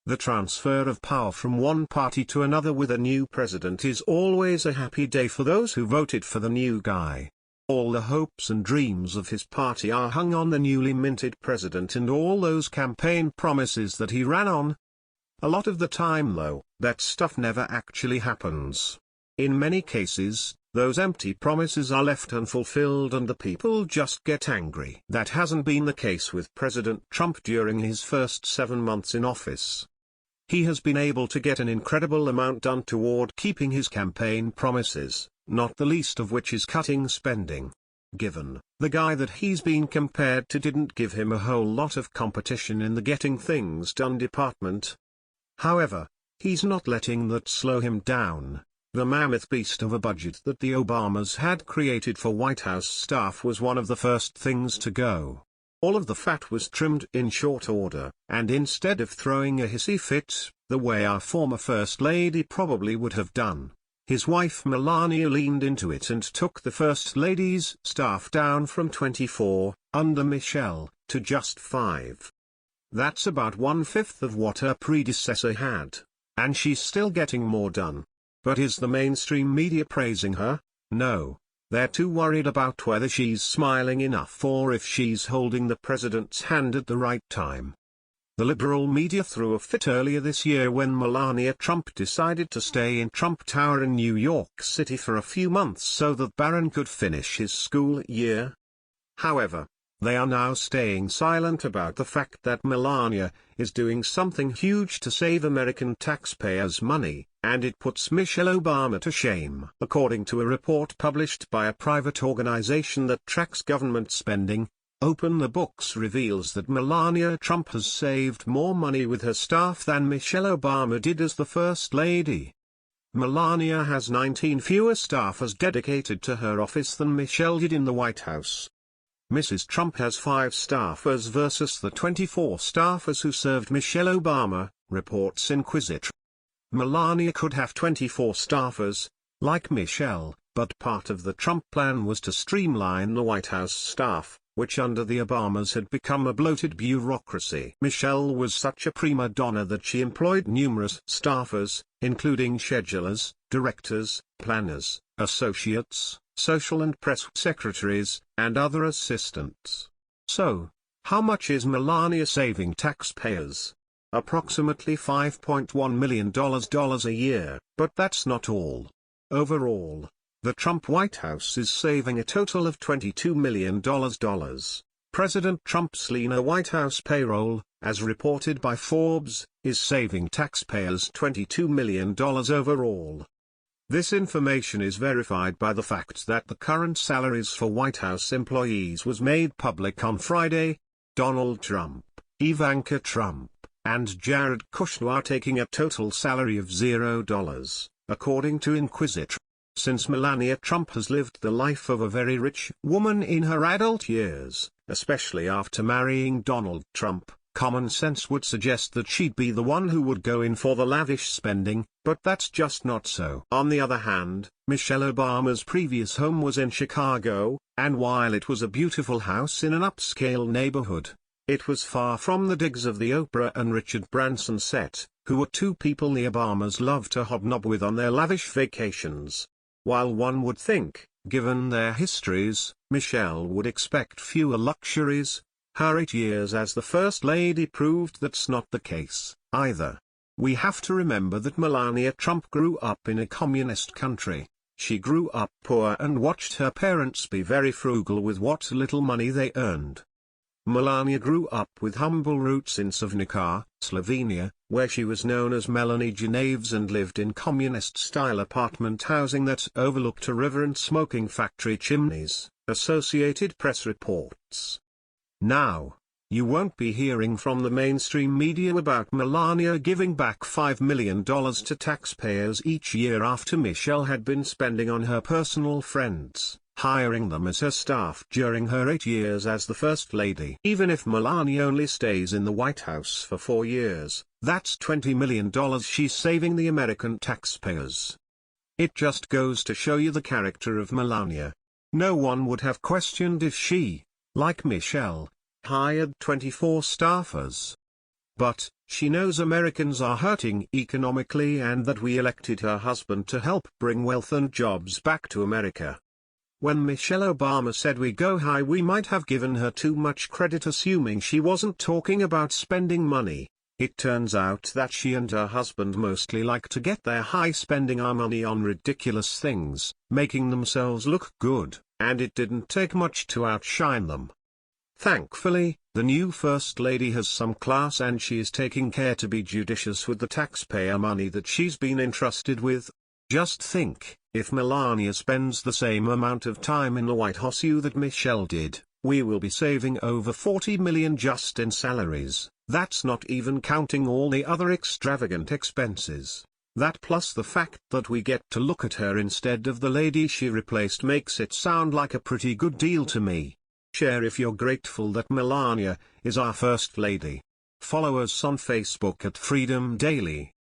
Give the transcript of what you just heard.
The transfer of power from one party to another with a new president is always a happy day for those who voted for the new guy. All the hopes and dreams of his party are hung on the newly minted president and all those campaign promises that he ran on. A lot of the time though, that stuff never actually happens. In many cases, those empty promises are left unfulfilled and the people just get angry. That hasn't been the case with President Trump during his first 7 months in office. He has been able to get an incredible amount done toward keeping his campaign promises, not the least of which is cutting spending. Given the guy that he's been compared to didn't give him a whole lot of competition in the getting things done department. However, he's not letting that slow him down. The mammoth beast of a budget that the Obamas had created for White House staff was one of the first things to go. All of the fat was trimmed in short order, and instead of throwing a hissy fit, the way our former First Lady probably would have done, his wife Melania leaned into it and took the First Lady's staff down from 24, under Michelle, to just 5. That's about 1/5 of what her predecessor had, and she's still getting more done. But is the mainstream media praising her? No. They're too worried about whether she's smiling enough or if she's holding the president's hand at the right time. The liberal media threw a fit earlier this year when Melania Trump decided to stay in Trump Tower in New York City for a few months so that Barron could finish his school year. However, they are now staying silent about the fact that Melania is doing something huge to save American taxpayers' money, and it puts Michelle Obama to shame. According to a report published by a private organization that tracks government spending, Open the Books reveals that Melania Trump has saved more money with her staff than Michelle Obama did as the First Lady. Melania has 19 fewer staffers dedicated to her office than Michelle did in the White House. Mrs. Trump has 5 staffers versus the 24 staffers who served Michelle Obama, reports Inquisitr. Melania could have 24 staffers, like Michelle, but part of the Trump plan was to streamline the White House staff, which under the Obamas had become a bloated bureaucracy. Michelle was such a prima donna that she employed numerous staffers, including schedulers, directors, planners, associates, social and press secretaries, and other assistants. So, how much is Melania saving taxpayers? Approximately $5.1 million a year, but that's not all. Overall, the Trump White House is saving a total of $22 million. President Trump's leaner White House payroll, as reported by Forbes, is saving taxpayers $22 million overall. This information is verified by the fact that the current salaries for White House employees was made public on Friday. Donald Trump, Ivanka Trump, and Jared Kushner are taking a total salary of $0, according to Inquisitr. Since Melania Trump has lived the life of a very rich woman in her adult years, especially after marrying Donald Trump, common sense would suggest that she'd be the one who would go in for the lavish spending, but that's just not so. On the other hand, Michelle Obama's previous home was in Chicago, and while it was a beautiful house in an upscale neighborhood, it was far from the digs of the Oprah and Richard Branson set, who were two people the Obamas loved to hobnob with on their lavish vacations. While one would think, given their histories, Michelle would expect fewer luxuries, her 8 years as the First Lady proved that's not the case, either. We have to remember that Melania Trump grew up in a communist country. She grew up poor and watched her parents be very frugal with what little money they earned. Melania grew up with humble roots in Savnica, Slovenia, where she was known as Melanie Geneves and lived in communist-style apartment housing that overlooked a river and smoking factory chimneys, Associated Press reports. Now, you won't be hearing from the mainstream media about Melania giving back $5 million to taxpayers each year after Michelle had been spending on her personal friends, hiring them as her staff during her 8 years as the First Lady. Even if Melania only stays in the White House for 4 years, that's $20 million she's saving the American taxpayers. It just goes to show you the character of Melania. No one would have questioned if she, like Michelle, hired 24 staffers. But, She knows Americans are hurting economically and that we elected her husband to help bring wealth and jobs back to America. When Michelle Obama said we go high, we might have given her too much credit assuming she wasn't talking about spending money. It turns out that she and her husband mostly like to get their high spending our money on ridiculous things, making themselves look good, and it didn't take much to outshine them. Thankfully, the new First Lady has some class and she is taking care to be judicious with the taxpayer money that she's been entrusted with. Just think, if Melania spends the same amount of time in the White House that Michelle did, we will be saving over $40 million just in salaries. That's not even counting all the other extravagant expenses. That plus the fact that we get to look at her instead of the lady she replaced makes it sound like a pretty good deal to me. Share if you're grateful that Melania is our First Lady. Follow us on Facebook at Freedom Daily.